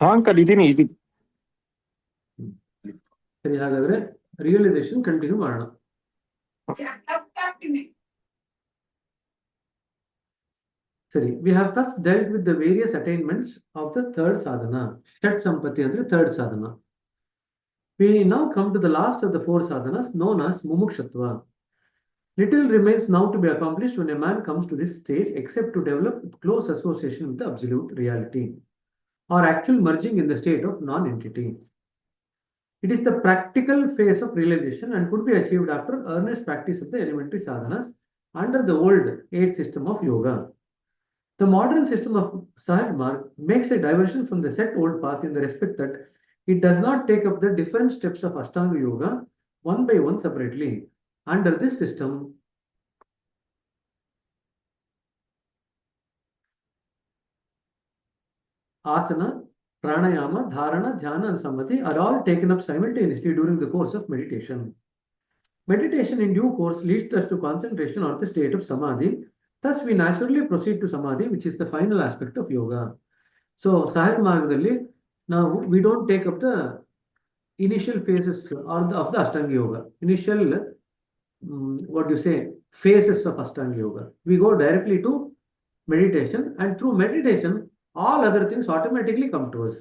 Uncle ಇದೀನಿ ಸರಿ, ಹಾಗಾದ್ರೆ ರಿಯಲೈಸೇಷನ್ ಕಂಟಿನ್ಯೂ ಮಾಡೋಣ. ಸರಿ, we have thus dealt with the various attainments of the third sadhana. Shat Sampatti ಅಂದ್ರೆ third sadhana. We now come to the last of the four sadhanas known as mumukshatva. Little remains now to be accomplished when a man comes to this stage except to develop close association with the absolute reality or actual merging in the state of non-entity. It is the practical phase of realization and could be achieved after earnest practice of the elementary sadhanas under the old age system of yoga. The modern system of Sahaj Marg makes a diversion from the set old path in the respect that it does not take up the different steps of Ashtanga Yoga one by one separately. Under this system, asana, pranayama, dharana, dhyana, and samadhi are all taken up simultaneously during the course of meditation. Meditation in due course leads us to concentration or the state of samadhi. Thus, we naturally proceed to samadhi, which is the final aspect of yoga. So, Sahaj Margadalli, now we don't take up the initial phases of the Ashtanga Yoga. Initial, what do you say, phases of Ashtanga Yoga. We go directly to meditation, and through meditation, all other things automatically come to us.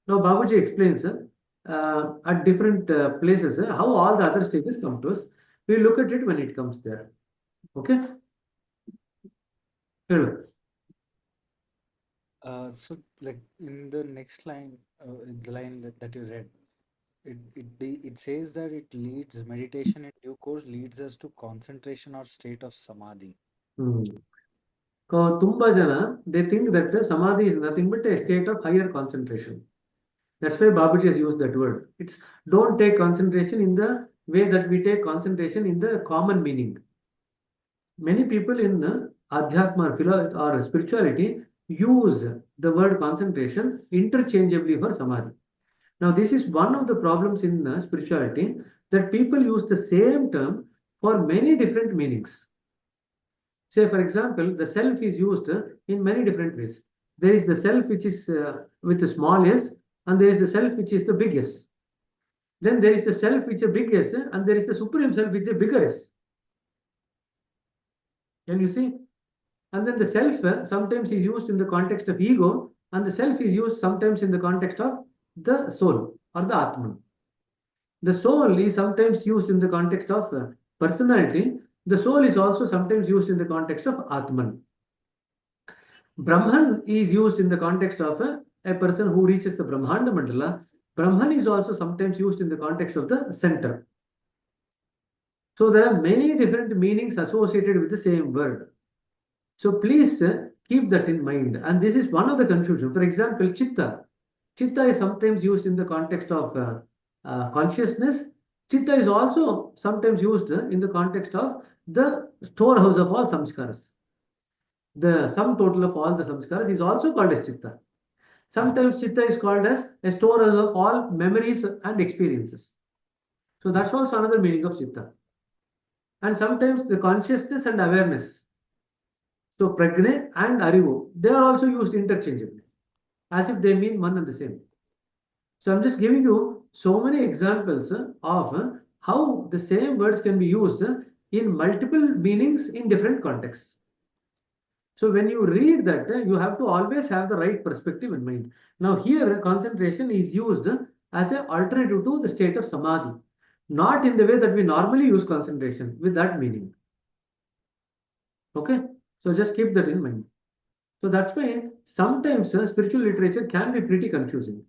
Now, Babuji explains at different places how all the other stages come to us. We look at it when it comes there. Okay? Hello. So, like in the next line, the line that you read, it says that it leads meditation in due course leads us to concentration or state of samadhi. Tumba jana, they think that samadhi is nothing but a state of higher concentration. That's why Babaji has used that word. It's don't take concentration in the way that we take concentration in the common meaning. Many people in Adhyatma or spirituality use the word concentration interchangeably for samadhi. Now, this is one of the problems in spirituality, that people use the same term for many different meanings. Say, for example, the self is used in many different ways. There is the self which is with a small s, and there is the self which is the big S. Then there is the self which is a big S, and there is the supreme self which is a bigger S. Can you see? And then the self sometimes is used in the context of ego, and the self is used sometimes in the context of the soul or the Atman. The soul is sometimes used in the context of personality. The soul is also sometimes used in the context of Atman. Brahman is used in the context of a person who reaches the Brahmanda Mandala. Brahman is also sometimes used in the context of the center. So there are many different meanings associated with the same word. So please keep that in mind. And this is one of the confusion. For example, Chitta. Chitta is sometimes used in the context of consciousness. Chitta is also sometimes used in the context of the storehouse of all samskaras. The sum total of all the samskaras is also called as Chitta. Sometimes Chitta is called as a storehouse of all memories and experiences. So that's also another meaning of Chitta. And sometimes the consciousness and awareness. So Prajna and Arivu, they are also used interchangeably, as if they mean one and the same. So I'm just giving you so many examples of how the same words can be used in multiple meanings in different contexts. So when you read that, you have to always have the right perspective in mind. Now here, concentration is used as an alternative to the state of samadhi, not in the way that we normally use concentration with that meaning. Okay? So just keep that in mind. So that's why sometimes spiritual literature can be pretty confusing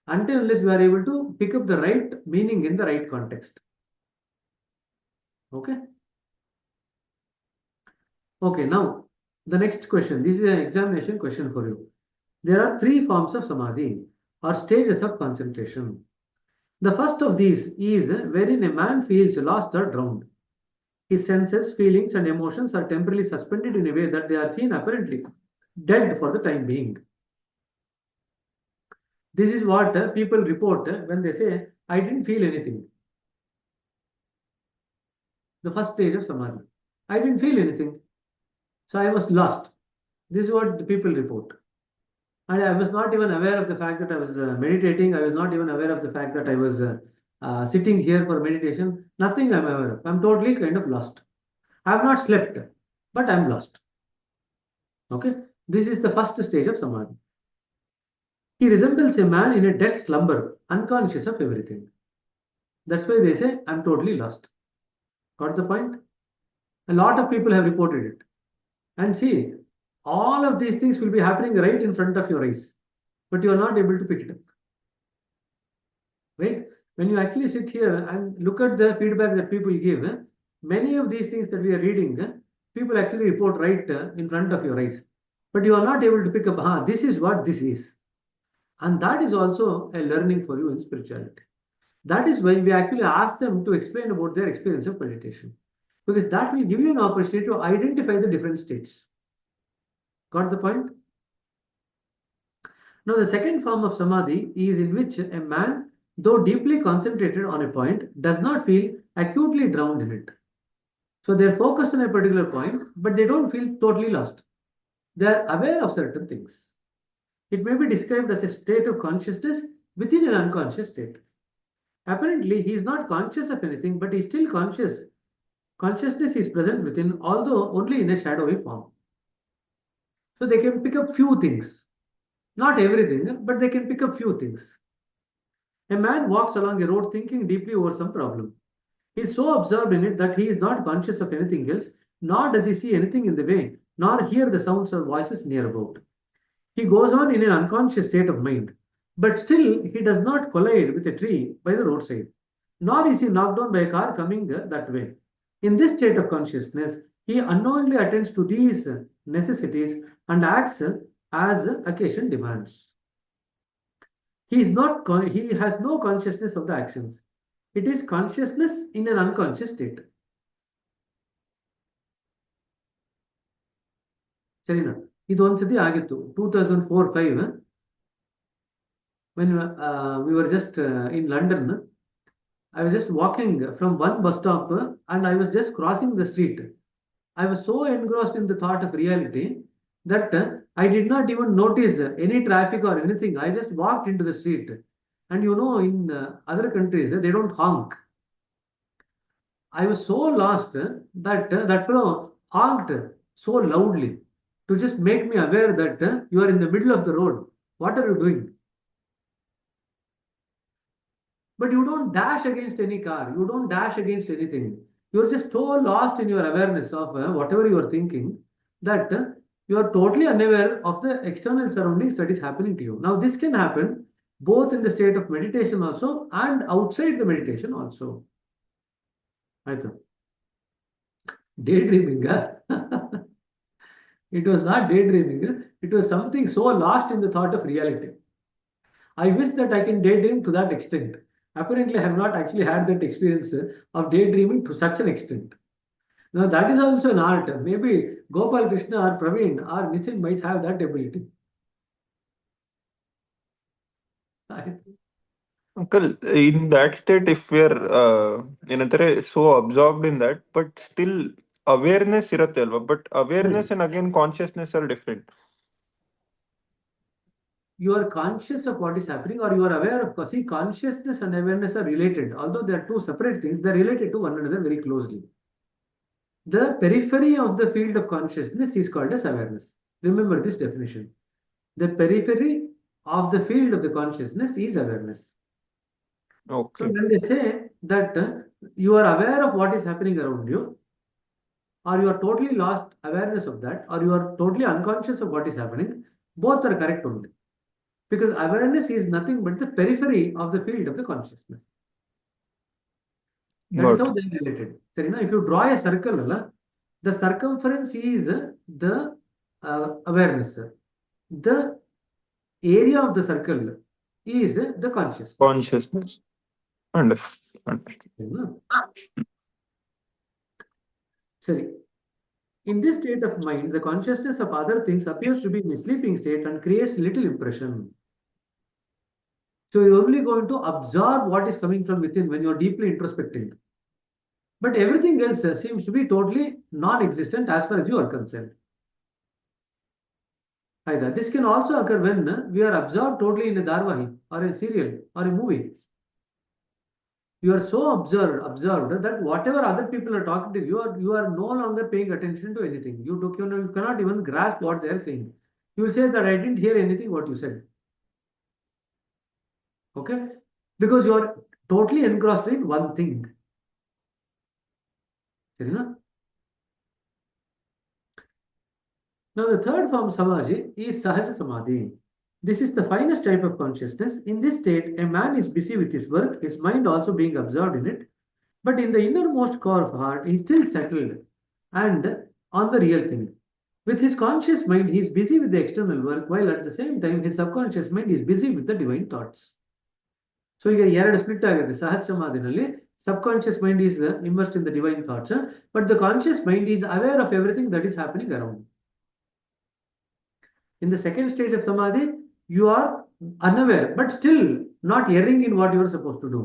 until unless we are able to pick up the right meaning in the right context. Okay? Okay, now the next question. This is an examination question for you. There are three forms of samadhi or stages of concentration. The first of these is wherein a man feels lost or drowned. His senses, feelings, and emotions are temporarily suspended in a way that they are seen apparently dead for the time being. This is what people report when they say, I didn't feel anything. The first stage of samadhi. I didn't feel anything. So I was lost. This is what the people report. And I was not even aware of the fact that I was meditating. I was not even aware of the fact that I was sitting here for meditation. Nothing I'm aware of. I'm totally kind of lost. I have not slept, but I'm lost. Okay, this is the first stage of samadhi. He resembles a man in a dead slumber, unconscious of everything. That's why they say, I'm totally lost. Got the point? A lot of people have reported it. And see, all of these things will be happening right in front of your eyes, but you are not able to pick it up. Right? When you actually sit here and look at the feedback that people give, many of these things that we are reading, people actually report right in front of your eyes. But you are not able to pick up, this is what this is. And that is also a learning for you in spirituality. That is why we actually ask them to explain about their experience of meditation. Because that will give you an opportunity to identify the different states. Got the point? Now, the second form of samadhi is in which a man, though deeply concentrated on a point, does not feel acutely drowned in it. So they're focused on a particular point, but they don't feel totally lost. They are aware of certain things. It may be described as a state of consciousness within an unconscious state. Apparently, he is not conscious of anything, but he is still conscious. Consciousness is present within, although only in a shadowy form. So they can pick up few things. Not everything, but they can pick up few things. A man walks along a road thinking deeply over some problem. He is so absorbed in it that he is not conscious of anything else, nor does he see anything in the way, nor hear the sounds or voices near about. He goes on in an unconscious state of mind, but still he does not collide with a tree by the roadside, nor is he knocked down by a car coming that way. In this state of consciousness, he unknowingly attends to these necessities and acts as occasion demands. He has no consciousness of the actions. It is consciousness in an unconscious state. ಸರಿನಾ ಇದು ಒಂದ್ಸತಿ ಆಗಿತ್ತು 2004-5 when we were just in London. I was just walking from one bus stop and I was just crossing the street. I was so engrossed in the thought of reality that I did not even notice any traffic or anything. I just walked into the street. And you know, in other countries, they don't honk. I was so lost that that fellow honked so loudly to just make me aware that you are in the middle of the road. What are you doing? But you don't dash against any car. You don't dash against anything. You're just so lost in your awareness of whatever you are thinking that you are totally unaware of the external surroundings that is happening to you. Now, this can happen both in the state of meditation also and outside the meditation also. ಆಯ್ತು daydreaming. It was not daydreaming. It was something so lost in the thought of reality. I wish that I can daydream to that extent. Apparently, I have not actually had that experience of daydreaming to such an extent. Now, that is also an art. Maybe Gopal Krishna or Praveen or Nitin might have that ability. Uncle, in that state, if we are ಏನಂತಾರೆ so absorbed in that, but still awareness ಇರತ್ತೆ ಅಲ್ವಾ? But awareness and again consciousness are different. You are conscious of what is happening, or you are aware of. See, consciousness and awareness are related. Although they are two separate things, they are related to one another very closely. The periphery of the field of consciousness is called as awareness. Remember this definition. The periphery of the field of the consciousness is awareness. Okay. So when they say that you are aware of what is happening around you, or you are totally lost awareness of that, or you are totally unconscious of what is happening, both are correct only. Because awareness is nothing but the periphery of the field of the consciousness. That is how they are related. So, if you draw a circle, the circumference is the awareness. The area of the circle is the consciousness. Consciousness. Understood. Sorry. In this state of mind, the consciousness of other things appears to be in a sleeping state and creates little impression. So you're only going to absorb what is coming from within when you're deeply introspecting. But everything else seems to be totally non-existent as far as you are concerned. Either. This can also occur when we are absorbed totally in a Dharmahi or a serial or a movie. You are so observed that whatever other people are talking to you, you are no longer paying attention to anything. You cannot even grasp what they are saying. You will say that I didn't hear anything what you said. Okay? Because you are totally engrossed in one thing. Now, the third form of samadhi is Sahaja Samadhi. This is the finest type of consciousness. In this state, a man is busy with his work, his mind also being absorbed in it. But in the innermost core of heart, he is still settled and on the real thing. With his conscious mind, he is busy with the external work, while at the same time, his subconscious mind is busy with the divine thoughts. So ಈಗ ಎರಡು split ಆಗುತ್ತೆ ಸಹಜ ಸಮಾಧಿನಲ್ಲಿ subconscious mind is immersed in the divine thoughts, but the conscious mind is aware of everything that is happening around. In the second stage of samadhi, you are unaware, but still not erring in what you are supposed to do.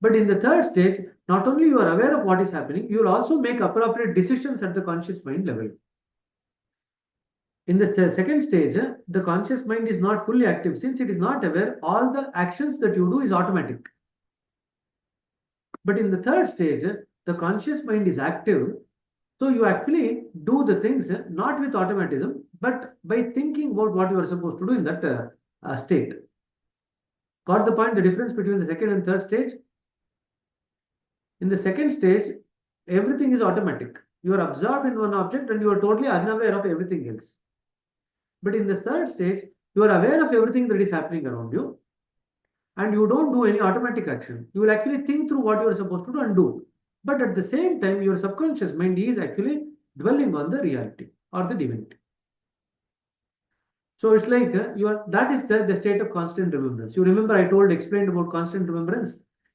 But in the third stage, not only you are aware of what is happening, you will also make appropriate decisions at the conscious mind level. In the second stage, the conscious mind is not fully active. Since it is not aware, all the actions that you do is automatic. But in the third stage, the conscious mind is active. So you actually do the things not with automatism, but by thinking about what you are supposed to do in that state. Got the point? The difference between the second and third stage? In the second stage, everything is automatic. You are absorbed in one object and you are totally unaware of everything else. But in the third stage, you are aware of everything that is happening around you and you don't do any automatic action. You will actually think through what you are supposed to do and do. But at the same time, your subconscious mind is actually dwelling on the reality or the divinity. So it's like that is the state of constant remembrance. You remember I explained about constant remembrance.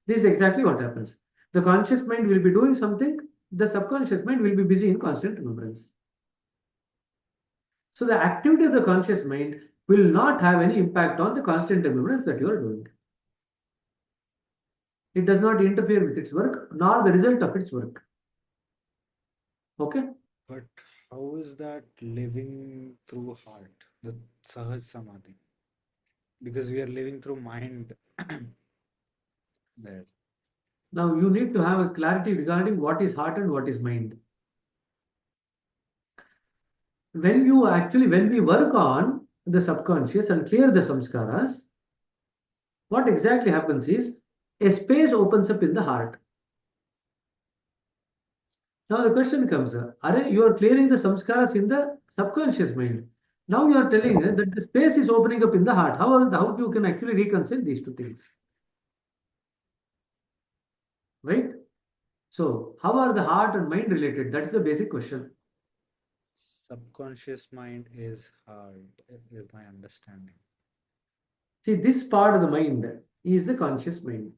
This is exactly what happens. The conscious mind will be doing something, the subconscious mind will be busy in constant remembrance. So the activity of the conscious mind will not have any impact on the constant remembrance that you are doing. It does not interfere with its work nor the result of its work. Okay? But how is that living through heart, the Sahaj Samadhi? Because we are living through mind there. Now you need to have a clarity regarding what is heart and what is mind. When we work on the subconscious and clear the samskaras, what exactly happens is a space opens up in the heart. Now the question comes, you are clearing the samskaras in the subconscious mind. Now you are telling that the space is opening up in the heart. How you can actually reconcile these two things? Right? So how are the heart and mind related? That is the basic question. Subconscious mind is heart, is my understanding. See, this part of the mind is the conscious mind.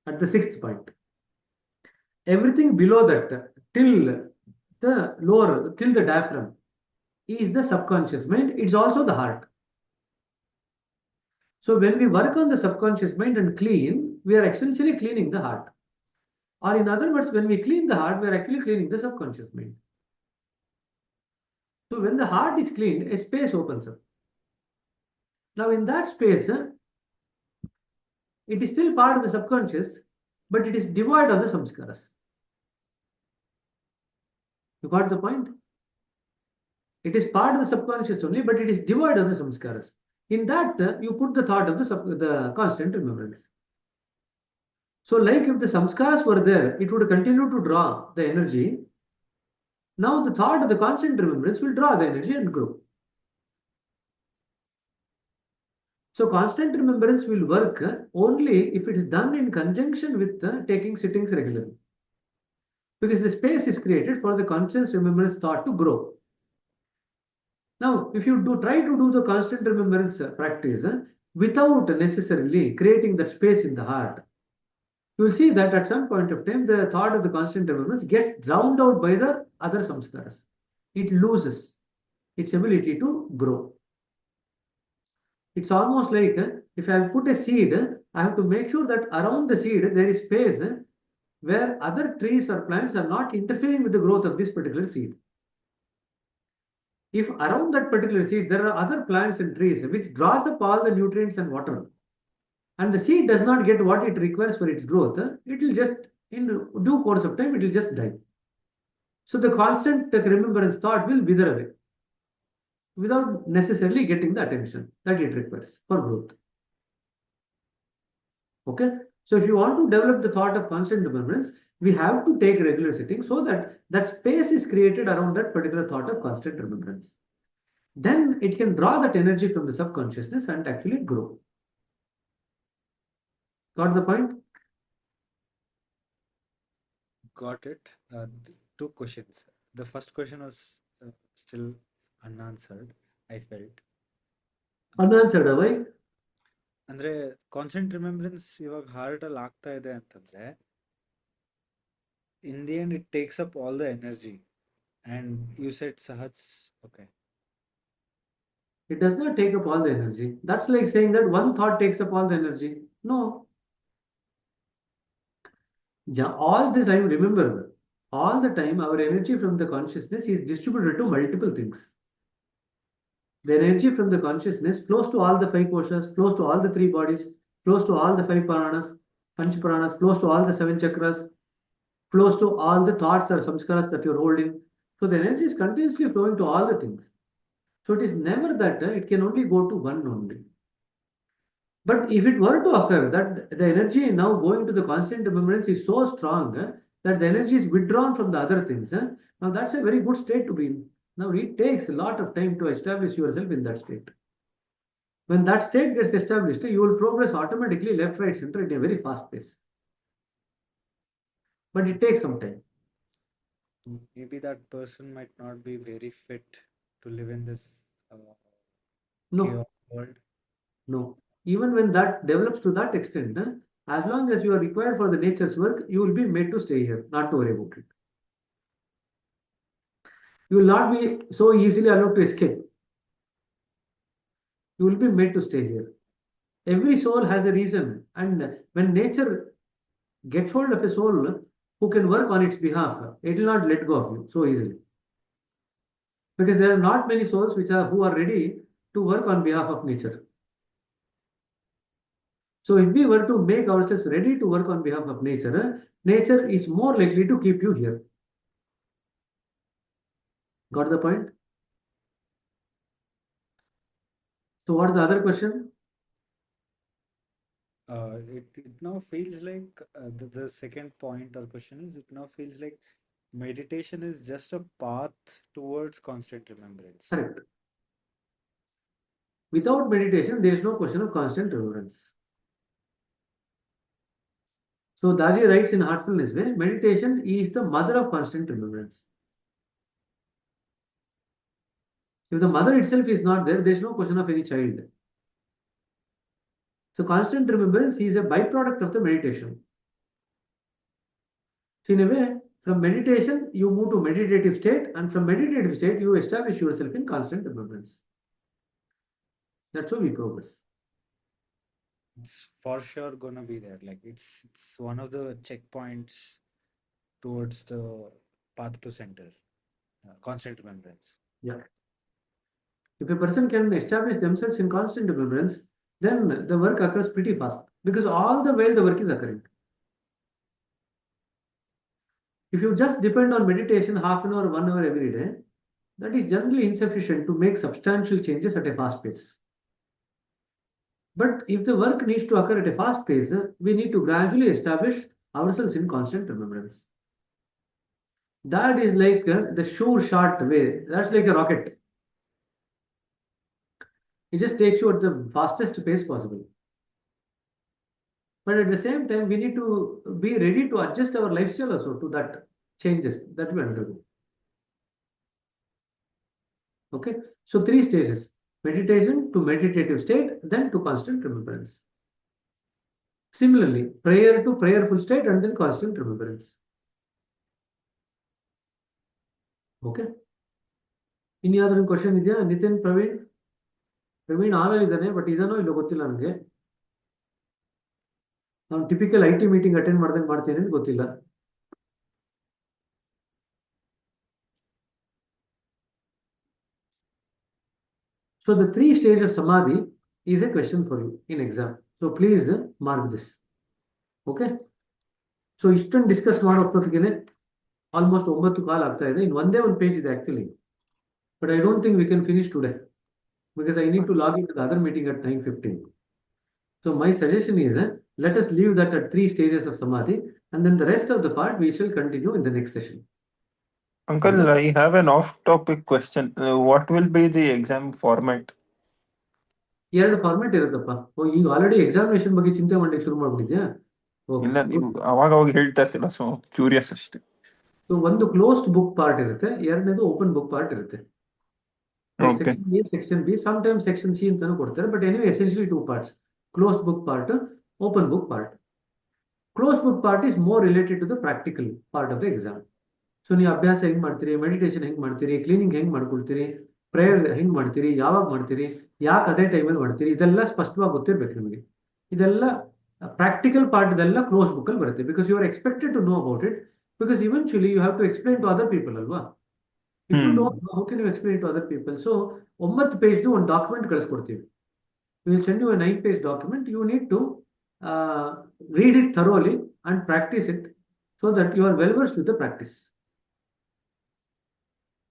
At the sixth point. Everything below that, till the diaphragm, is the subconscious mind. It's also the heart. So when we work on the subconscious mind and clean, we are essentially cleaning the heart. Or in other words, when we clean the heart, we are actually cleaning the subconscious mind. So when the heart is cleaned, a space opens up. Now in that space, it is still part of the subconscious, but it is devoid of the samskaras. You got the point? It is part of the subconscious only, but it is devoid of the samskaras. In that, you put the thought of the constant remembrance. So like if the samskaras were there, it would continue to draw the energy. Now the thought of the constant remembrance will draw the energy and grow. So constant remembrance will work only if it is done in conjunction with taking sittings regularly. Because the space is created for the conscious remembrance thought to grow. Now, if you try to do the constant remembrance practice without necessarily creating that space in the heart, you will see that at some point of time, the thought of the constant remembrance gets drowned out by the other samskaras. It loses its ability to grow. It's almost like if I put a seed, I have to make sure that around the seed there is space where other trees or plants are not interfering with the growth of this particular seed. If around that particular seed there are other plants and trees which draws up all the nutrients and water, and the seed does not get what it requires for its growth, it will just, in due course of time, it will just die. So the constant remembrance thought will wither away without necessarily getting the attention that it requires for growth. Okay. So if you want to develop the thought of constant remembrance, we have to take regular sitting so that that space is created around that particular thought of constant remembrance. Then it can draw that energy from the subconsciousness and actually grow. Got the point? Got it. Two questions. The first question was still unanswered, I felt. Unanswered, why? ಅಂದ್ರೆ constant remembrance ಇವಾಗ heart ಅಲ್ಲಿ ಆಗ್ತಾ ಇದೆ ಅಂತಂದ್ರೆ in the end it takes up all the energy, and you said sahaj. Okay. It does not take up all the energy. That's like saying that one thought takes up all the energy. No. All the time, remember, all the time, our energy from the consciousness is distributed to multiple things. The energy from the consciousness flows to all the five koshas, flows to all the three bodies, flows to all the five paranas, panch paranas, flows to all the seven chakras, flows to all the thoughts or samskaras that you're holding. So the energy is continuously flowing to all the things. So it is never that it can only go to one only. But if it were to occur that the energy now going to the constant remembrance is so strong that the energy is withdrawn from the other things, now that's a very good state to be in. Now it takes a lot of time to establish yourself in that state. When that state gets established, you will progress automatically left, right, center at a very fast pace. But it takes some time. Maybe that person might not be very fit to live in this No, chaos world. no. Even when that develops to that extent, as long as you are required for the nature's work, you will be made to stay here, not to worry about it. You will not be so easily allowed to escape. You will be made to stay here. Every soul has a reason, and when nature gets hold of a soul who can work on its behalf, it will not let go of you so easily. Because there are not many souls who are ready to work on behalf of nature. So if we were to make ourselves ready to work on behalf of nature, nature is more likely to keep you here. Got the point? So what's the other question? It now feels like the second point or question is, it now feels like meditation is just a path towards constant remembrance. Correct. Without meditation, there is no question of constant remembrance. So Daji writes in Heartfulness Way, meditation is the mother of constant remembrance. If the mother itself is not there, there is no question of any child. So constant remembrance is a byproduct of the meditation. So in a way, from meditation, you move to meditative state, and from meditative state, you establish yourself in constant remembrance. That's how we progress. It's for sure gonna be there. Like it's one of the checkpoints towards the path to center, constant remembrance. Yeah. If a person can establish themselves in constant remembrance, then the work occurs pretty fast because all the while the work is occurring. If you just depend on meditation half an hour, 1 hour every day, that is generally insufficient to make substantial changes at a fast pace. But if the work needs to occur at a fast pace, we need to gradually establish ourselves in constant remembrance. That is like the sure shot way. That's like a rocket. It just takes you at the fastest pace possible. But at the same time, we need to be ready to adjust our lifestyle also to that changes that we undergo. Okay, so 3 stages: meditation to meditative state, then to constant remembrance. Similarly, prayer to prayerful state, and then constant remembrance. Okay. ಇನ್ಯಾವ್ದಾದ್ರು question ಇದೆಯಾ? ನಿತಿನ್, ಪ್ರವೀಣ್ ಆಮೇಲೆ ಇದ್ದಾನೆ, but ಇದನ್ನೋ ಇಲ್ಲೋ ಗೊತ್ತಿಲ್ಲ ನನಗೆ. ನಾನು typical IT meeting attend ಮಾಡ್ದಂಗೆ ಮಾಡ್ತೇನೆ ಅಂತ ಗೊತ್ತಿಲ್ಲ. So the 3 stages of samadhi is a question for you in exam. So please mark this. Okay. So ಇಷ್ಟನ್ನು ಡಿಸ್ಕಸ್ ಮಾಡೋಷ್ಟೊತ್ತಿಗೆ ಆಲ್ಮೋಸ್ಟ್ 9 ಕಾಲ್ ಆಗ್ತಾ ಇದೆ. ಇನ್ನು ಒಂದೇ ಒಂದು ಪೇಜ್ ಇದೆ actually, but I don't think we can finish today because I need to log into the other meeting at 9:15. So my suggestion is let us leave that at 3 stages of samadhi, and then the rest of the part we shall continue in the next session. Uncle, I have an off-topic question. What will be the exam format? 2 format ಇರುತ್ತಪ್ಪ. ಈಗ already examination ಬಗ್ಗೆ ಚಿಂತೆ ಮಾಡ್ಲಿಕ್ಕೆ ಶುರು ಮಾಡ್ಬಿಟ್ಟಿದ್ಯಾ? ಇಲ್ಲ, ನೀವು ಅವಾಗ ಅವಾಗ ಹೇಳ್ತಾ ಇರ್ತಿಲ್ಲ, ಸೊ ಕ್ಯೂರಿಯಸ್ ಅಷ್ಟೇ. ಸೊ ಒಂದು ಕ್ಲೋಸ್ಡ್ ಬುಕ್ ಪಾರ್ಟ್ ಇರುತ್ತೆ, ಎರಡನೇದು ಓಪನ್ ಬುಕ್ ಪಾರ್ಟ್ ಇರುತ್ತೆ. Okay. Section A, Section B, sometimes Section C ಅಂತಾನು ಕೊಡ್ತಾರೆ, but anyway essentially 2 parts. Closed book part, open book part. Closed book part is more related to the practical part of the exam. So ನೀವು ಅಭ್ಯಾಸ ಹೆಂಗ್ ಮಾಡ್ತೀರಿ, meditation ಹೆಂಗ್ ಮಾಡ್ತೀರಿ, cleaning ಹೆಂಗ್ ಮಾಡ್ಕೊಳ್ತೀರಿ, prayer ಹೆಂಗ್ ಮಾಡ್ತೀರಿ, ಯಾವಾಗ ಮಾಡ್ತೀರಿ, ಯಾಕೆ ಅದೇ ಟೈಮಲ್ಲಿ ಮಾಡ್ತೀರಿ, ಇದೆಲ್ಲ ಸ್ಪಷ್ಟವಾಗಿ ಗೊತ್ತಿರ್ಬೇಕು ನಿಮಗೆ. ಇದೆಲ್ಲ ಪ್ರಾಕ್ಟಿಕಲ್ ಪಾರ್ಟ್ ಇದೆಲ್ಲ ಕ್ಲೋಸ್ ಬುಕ್ ಅಲ್ಲಿ ಬರುತ್ತೆ, because you are expected to know about it, because eventually you have to explain to other people ಅಲ್ವಾ. If you don't know, how can you explain it to other people? So 9 page ಒಂದು document ಕಳಿಸ್ಕೊಡ್ತೀವಿ. We will send you a 9-page document. You need to read it thoroughly and practice it so that you are well versed with the practice.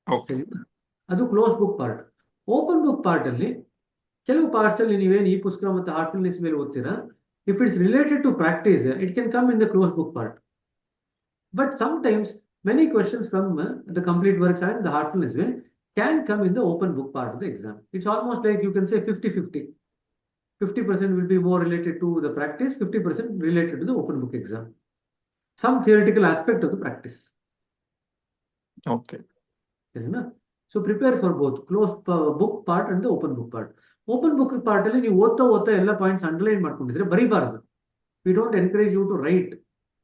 Okay. ಅದು close book part. Open book part ಅಲ್ಲಿ ಕೆಲವು parts ಅಲ್ಲಿ ನೀವೇನು ಈ ಪುಸ್ತಕ ಮತ್ತು Heartfulness ಮೇಲೆ ಓದ್ತೀರಾ, if it's related to practice it can come in the close book part. But sometimes many questions from the complete works and the heartfulness way can come in the open book part of the exam. It's almost like you can say 50-50. 50% will be more related to the practice, 50% related to the open book exam. Some theoretical aspect of the practice. Okay. So prepare for both closed book part and the open book part. Open book part ಅಲ್ಲಿ ನೀವು ಓದ್ತಾ ಎಲ್ಲ points underline ಮಾಡ್ಕೊಂಡಿದ್ರೆ ಬರೀಬಾರದು. We don't encourage you to write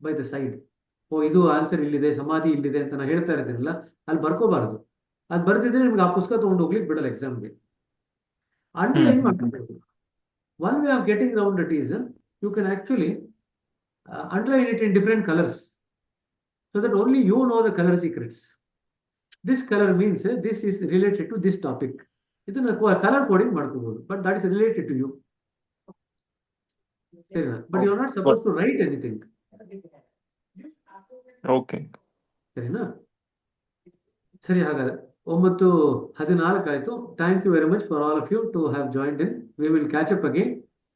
by the side. ಇದು answer ಇಲ್ಲಿದೆ, ಸಮಾಧಿ ಇಲ್ಲಿದೆ ಅಂತ ನಾನು ಹೇಳ್ತಾ ಇರ್ತೀನಲ್ಲ, ಅಲ್ಲಿ ಬರ್ಕೋಬಾರದು. ಅದು ಬರ್ತಿದ್ರೆ ನಿಮ್ಗೆ ಆ ಪುಸ್ತಕ ತಗೊಂಡು ಹೋಗ್ಲಿಕ್ಕೆ ಬಿಡಲ್ಲ ಎಕ್ಸಾಮ್ಗೆ. ಅಂಡರ್ಲೈನ್ ಮಾಡ್ಕೊಬೇಕು. One way of getting around it is you can actually underline it in different colors so that only you know the color secrets. This color means this is related to this topic. ಇದನ್ನ colour coding ಮಾಡ್ಕೋಬಹುದು, but that is related to you. But you are not supposed to write anything. Okay. ಸರಿನಾ? ಸರಿ, ಹಾಗಾದ್ರೆ 9:14 ಆಯ್ತು. Thank you very much for all of you to have joined in. We will catch up again.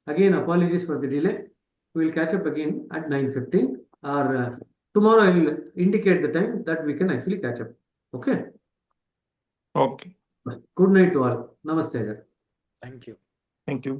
Again, apologies for the delay. We will catch up again at 9:15 or tomorrow I will indicate the time that we can actually catch up. Okay? Okay. Good night to all. Namaste. Thank you. Thank you.